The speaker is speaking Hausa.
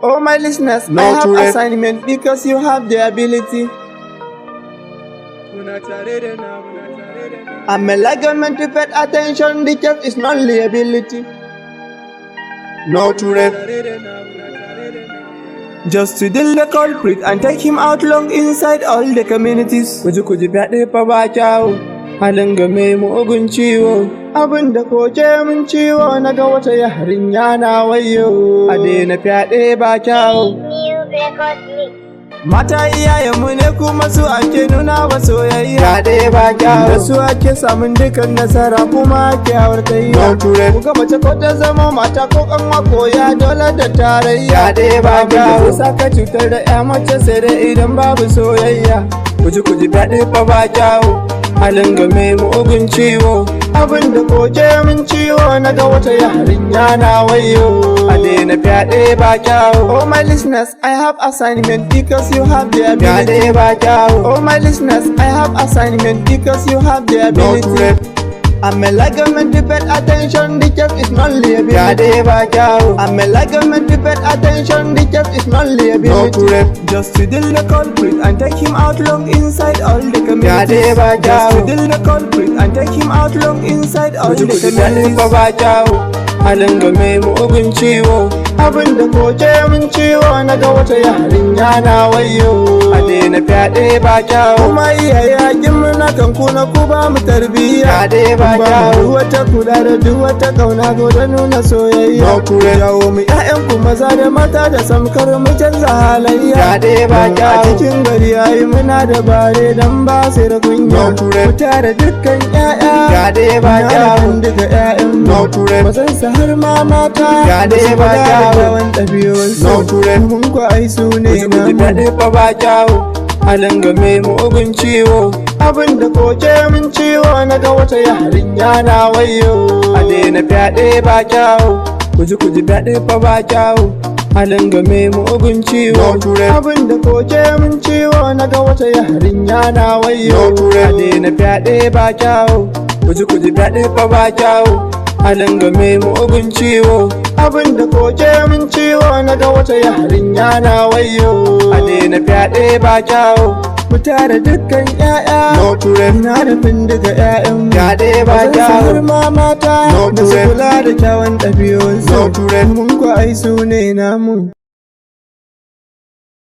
Oh my listeners, No I have to rape. assignment because you have the ability. I'm a government to pay attention, the case is not liability. No to rape. Just to deal the culprit and take him out long inside all the communities. Kuji fyaɗe fa ba kyawu, halin game mugun ciwo. Abin da koke mun ciwo na ga wata yarinya na wayo. A daina fyaɗe ba kyawu. Mata iyayenmu ne kuma su ake nuna wa soyayya. Fyaɗe ba kyawu. Da su ake samun dukan nasara kuma ake aurtayya. No to rape. Kuga mace ko ta zama mata ko kanwa koya dole da tarayya. Fyaɗe ba kyawu. Abin da saka cutar da ya mace sai dai idan babu soyayya. Kuji fyaɗe fa ba kyawu, halin game mugun ciwo. Abin da koke min ciwo na ga wata yarinya na wayo. A daina fyaɗe ba kyawu. Oh my listeners, I have assignment because you have the ability. Fyaɗe ba kyawu. Oh my listeners, I have assignment because you have the No to rape. ability. I'm a government to pay attention, the case is not liability. Fyaɗe ba kyawu. I'm a government to pay attention, the case is not No to liability. rape. Just to deal the culprit and take him out long inside all the communities. Fyaɗe ba Just to kyawu. deal the culprit and take him out long inside all the Kuji fyaɗe communities. fa ba kyawu. Halin game mugun ciwo, abin da koke min ciwo na ga wata yarinya na wayo. A daina fyaɗe ba kyawu. Kuma iyaye hakin muna kan kuna ku ba mu tarbiyya. Fyaɗe ba kyawu. Duk wata kula da duk wata kauna ko da nuna soyayya. No to rape. Jawo mu ƴaƴan ku maza da mata da samkar mu canza halayya. Fyaɗe ba A kyawu. cikin gari yayi muna da bare dan ba sai da kunya. No to rape. Mu tare dukkan ƴaƴa. Fyaɗe ba kyawu. Duka ƴaƴan mu. No to rape. Mazan sa har ma mata. Fyaɗe ba kyawu. Kyawun ɗabi'unsu. No to rape. Mun ku ai su ne Kuji namu. fyaɗe fa ba kyawu. Halin game mugun ciwo, abin da koke min ciwo na ga wata yarinya na wayo. A daina fyaɗe ba kyawu, kuji fyaɗe fa ba kyawu. Halin game mugun ciwo, No to rape. abin da koke min ciwo na ga wata yarinya na wayo. No to rape. A daina fyaɗe ba kyawu, kuji fyaɗe fa ba kyawu. Halin game mugun ciwo, abin da koke min ciwo na ga wata yarinya na wayo. A daina fyaɗe ba kyawu, mu tare dukkan ƴaƴa. No to rape. Ina da bindiga ƴaƴan Fyaɗe ba har kyawu. ma mata No da to su rape. kula da kyawun ɗabi'unsu. No to rape. Mun ku ai su ne namu.